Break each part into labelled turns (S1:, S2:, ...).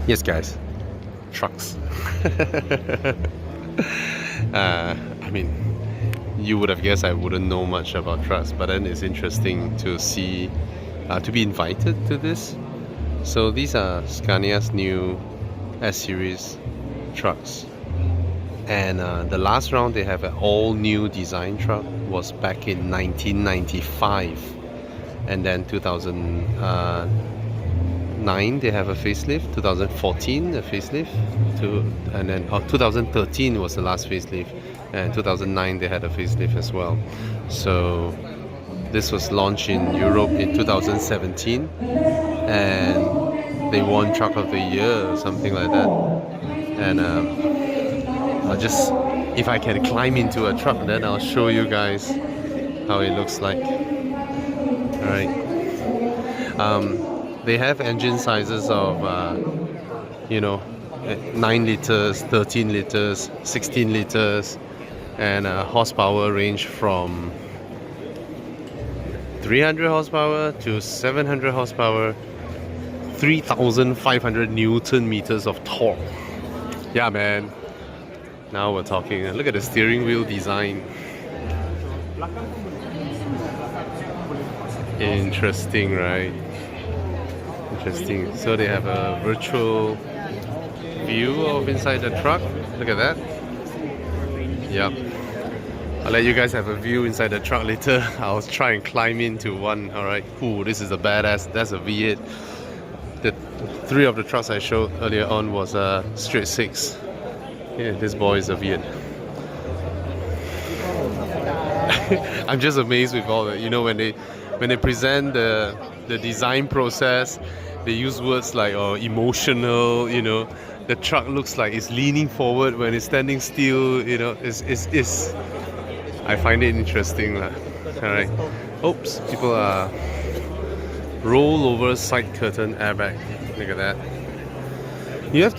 S1: Yes, guys, trucks. I mean, you would have guessed I wouldn't know much about trucks, but then it's interesting to see, to be invited to this. So these are Scania's new S-Series trucks. And the last round they have an all-new design truck was back in 1995. And then 2009 they have a facelift, 2014 a facelift, and then 2013 was the last facelift, and 2009 they had a facelift as well. So this was launched in Europe in 2017, and they won Truck of the Year or something like that. And I'll just, if I can climb into a truck, then I'll show you guys how it looks like. Alright. They have engine sizes of, 9 liters, 13 liters, 16 liters, and horsepower range from 300 horsepower to 700 horsepower, 3,500 Newton meters of torque. Yeah, man. Now we're talking. Look at the steering wheel design. Interesting, right? Interesting. So they have a virtual view of inside the truck. Look at that. Yep. I'll let you guys have a view inside the truck later. I'll try and climb into one. Alright, cool. This is a badass. That's a V8. The three of the trucks I showed earlier on was a straight six. Yeah, this boy is a V8. I'm just amazed with all that. You know, when they present the design process, they use words like emotional. You know, the truck looks like it's leaning forward when it's standing still. You know, it's I find it interesting. Alright. Oops, people are roll over side curtain airbag. Look at that. You have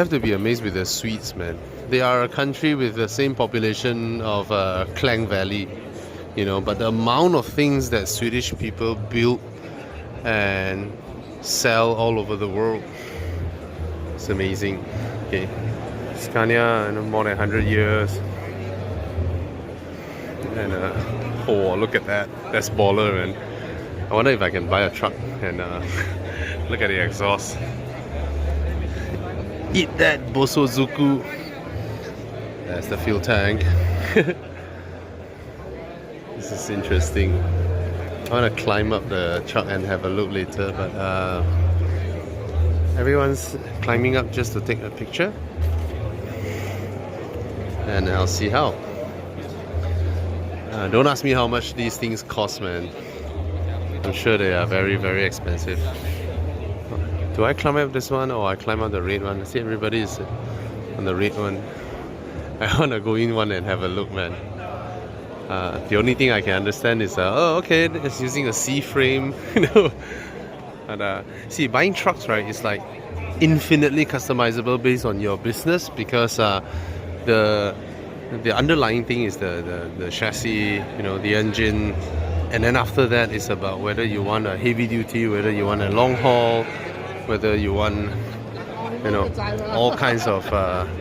S1: to be amazed with the Swedes, man. They are a country with the same population of Klang Valley, you know, but the amount of things that Swedish people build and sell all over the world, it's amazing. Okay, Scania, more than 100 years, and oh, look at that, that's baller, man. I wonder if I can buy a truck and look at the exhaust. Eat that, Bosozuku. That's the fuel tank. This is interesting. I want to climb up the truck and have a look later, but everyone's climbing up just to take a picture, and I'll see how. Don't ask me how much these things cost, man. I'm sure they are very, very expensive. Do I climb up this one or I climb up the red one? I see everybody is on the red one. I want to go in one and have a look, man. The only thing I can understand is, okay, it's using a C-frame, you know. And see, buying trucks, right, is like infinitely customizable based on your business, because the underlying thing is the chassis, you know, the engine, and then after that it's about whether you want a heavy duty, whether you want a long haul, whether you want, you know, all kinds of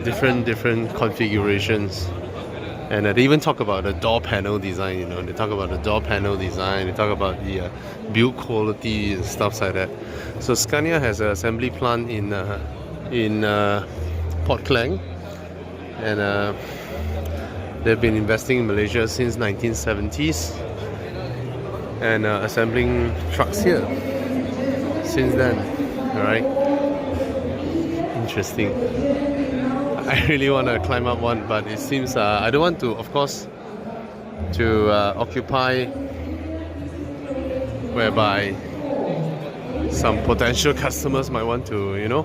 S1: different configurations. And they even talk about the door panel design, you know. They talk about the door panel design, they talk about the build quality and stuff like that. So Scania has an assembly plant in Port Klang, and they've been investing in Malaysia since 1970s and assembling trucks here since then. Alright, interesting. I really want to climb up one, but it seems I don't want to, of course, to occupy whereby some potential customers might want to, you know.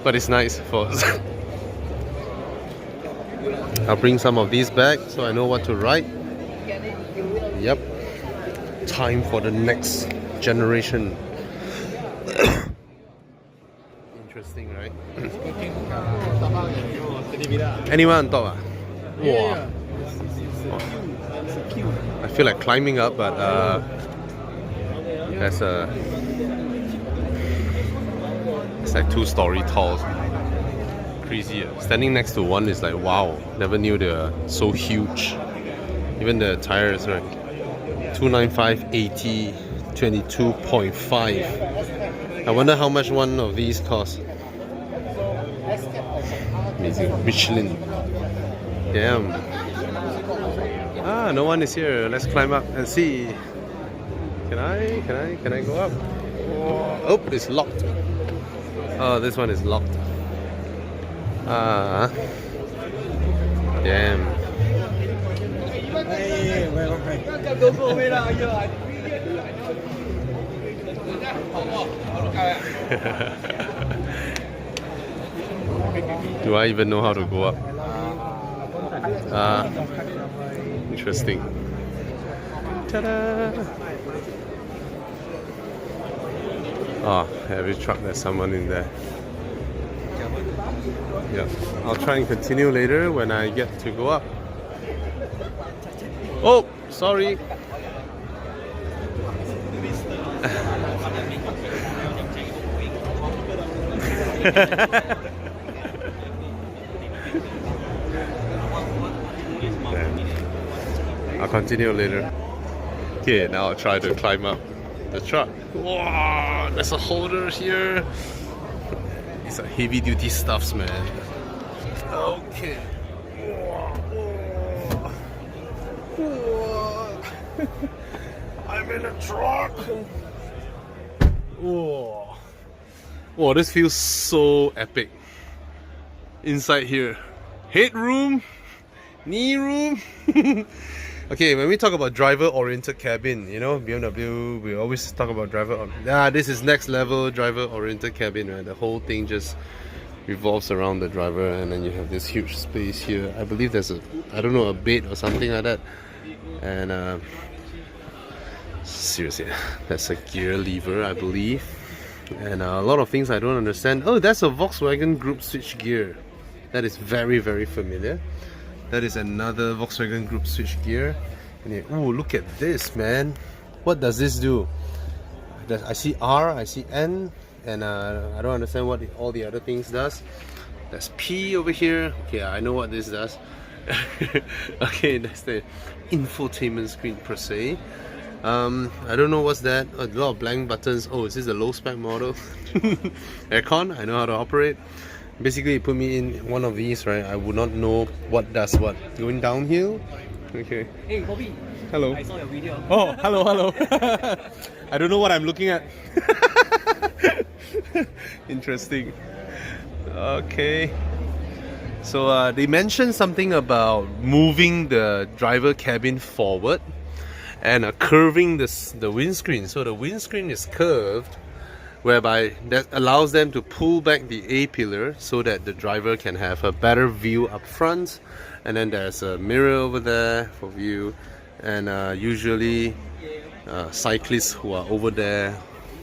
S1: But it's nice for us. I'll bring some of these back so I know what to write. Yep, time for the next generation. Interesting, right? Anyone on top? Wow. I feel like climbing up, but there's a It's like 2-story tall. Crazy. Standing next to one is like, wow, never knew they're so huge. Even the tires, right? 295 80 22.5. I wonder how much one of these costs. Amazing. Michelin. Damn. Ah, no one is here. Let's climb up and see. Can I go up? Oh, it's locked. Oh, this one is locked. Ah. Damn. Do I even know how to go up? Interesting. Ta-da! Oh, every truck there's someone in there. Yeah, I'll try and continue later when I get to go up. Oh, sorry. I'll continue later. Okay, now I'll try to climb up the truck. Wow, there's a holder here. These are heavy duty stuffs, man. Okay. I'm in a truck. Whoa. Whoa, this feels so epic. Inside here. Headroom, knee room. Okay, when we talk about driver-oriented cabin, you know, BMW, we always talk about this is next level driver-oriented cabin, right? The whole thing just revolves around the driver, and then you have this huge space here. I believe there's a bed or something like that. And seriously, that's a gear lever, I believe. And a lot of things I don't understand. Oh, that's a Volkswagen Group switch gear. That is very, very familiar. That is another Volkswagen Group switch gear. And oh, look at this, man. What does this do? I see R, I see N, and I don't understand what all the other things does. There's P over here. Okay, I know what this does. Okay, that's the infotainment screen per se. I don't know what's that. A lot of blank buttons. Oh, is this a low spec model? Aircon, I know how to operate. Basically, you put me in one of these, right? I would not know what does what. Going downhill? Okay.
S2: Hey, Bobby.
S1: Hello.
S2: I saw your video.
S1: Oh, hello. I don't know what I'm looking at. Interesting. Okay. So they mentioned something about moving the driver cabin forward and curving the windscreen. So the windscreen is curved, whereby that allows them to pull back the A-pillar so that the driver can have a better view up front. And then there's a mirror over there for view. And usually cyclists who are over there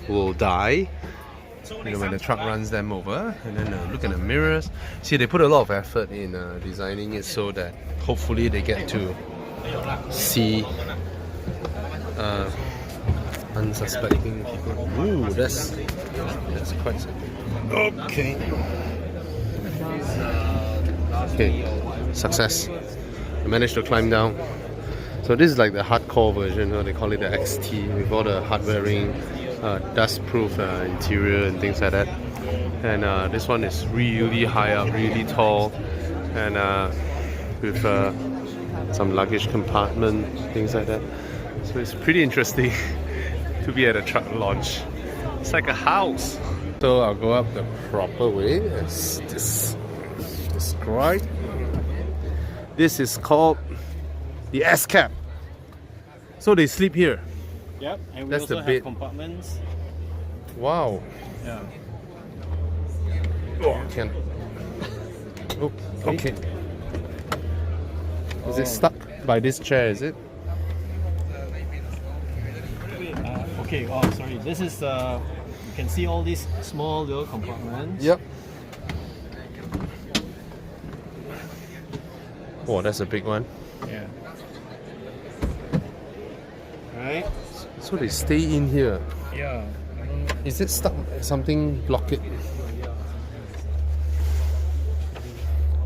S1: will die, you know, when the truck runs them over. And then look at the mirrors. See, they put a lot of effort in designing it so that hopefully they get to see unsuspecting people. Ooh, that's quite something. Okay. Okay, success. I managed to climb down. So this is like the hardcore version, or they call it the XT, with all the hard-wearing, dust-proof interior and things like that. And this one is really high up, really tall, and with some luggage compartment, things like that. So it's pretty interesting to be at a truck launch. It's like a house. So I'll go up the proper way, as described. This is called the S-cap. So they sleep here.
S2: Yep, and we
S1: That's
S2: also
S1: the
S2: have
S1: bed.
S2: compartments.
S1: Wow.
S2: Yeah.
S1: Oh, can. Oh, okay. Is it stuck by this chair? Is it?
S2: Wait, okay. Oh, sorry. This is you can see all these small little compartments.
S1: Yep. Oh, that's a big one.
S2: Yeah. Right.
S1: So they stay in here.
S2: Yeah.
S1: Is it stuck? Something block it?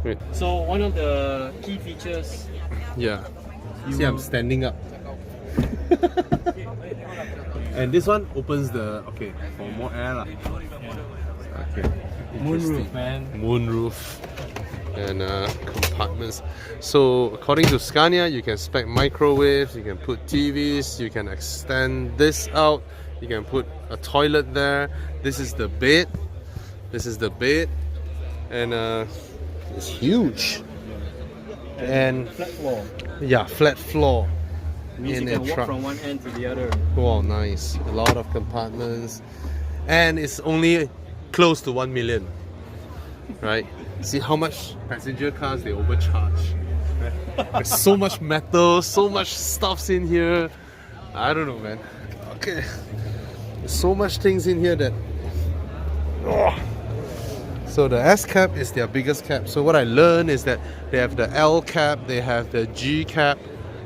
S1: Wait.
S2: So one of the key features.
S1: Yeah. See, I'm standing up. And this one opens the for more air lah. Okay.
S2: Moonroof, man.
S1: Moonroof and compartments. So according to Scania, you can spec microwaves, you can put TVs, you can extend this out, you can put a toilet there. This is the bed. This is the bed, and it's huge. And
S2: flat floor.
S1: Yeah, flat floor.
S2: Means
S1: in
S2: you
S1: a
S2: can walk
S1: truck.
S2: from one end to the other.
S1: Wow, nice. A lot of compartments. And it's only close to 1 million. Right? See how much passenger cars they overcharge. Right? There's so much metal, so much stuffs in here. I don't know, man. Okay. There's so much things in here that. Oh. So the S cab is their biggest cab. So what I learned is that they have the L cab, they have the G cab,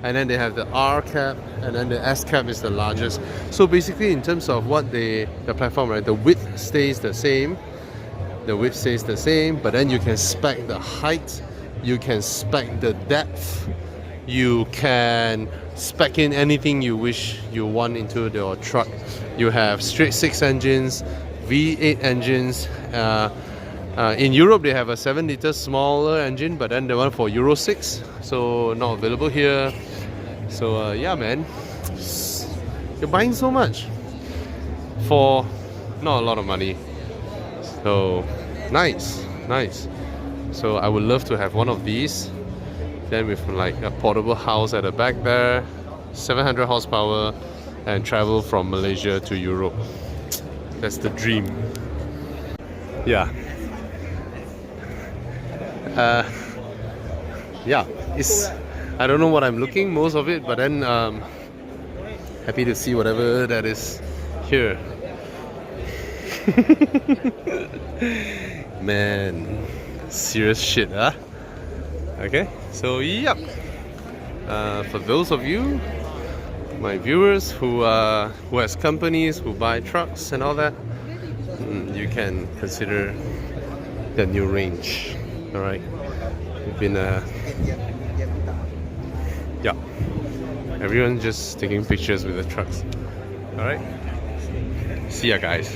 S1: and then they have the R cab, and then the S cab is the largest. So basically, in terms of what the platform, right, the width stays the same. The width stays the same, but then you can spec the height, you can spec the depth, you can spec in anything you wish you want into your truck. You have straight 6 engines, V8 engines. In Europe, they have a 7-liter smaller engine, but then the one for Euro 6, so not available here. So yeah, man, you're buying so much for not a lot of money. So nice. So I would love to have one of these, then with like a portable house at the back there, 700 horsepower, and travel from Malaysia to Europe. That's the dream. Yeah. Yeah, it's, I don't know what I'm looking, most of it, but then happy to see whatever that is here. Man, serious shit, huh? Okay, so yep. For those of you, my viewers who has companies who buy trucks and all that, you can consider the new range. All right, we've been yeah, everyone just taking pictures with the trucks. All right, see ya, guys.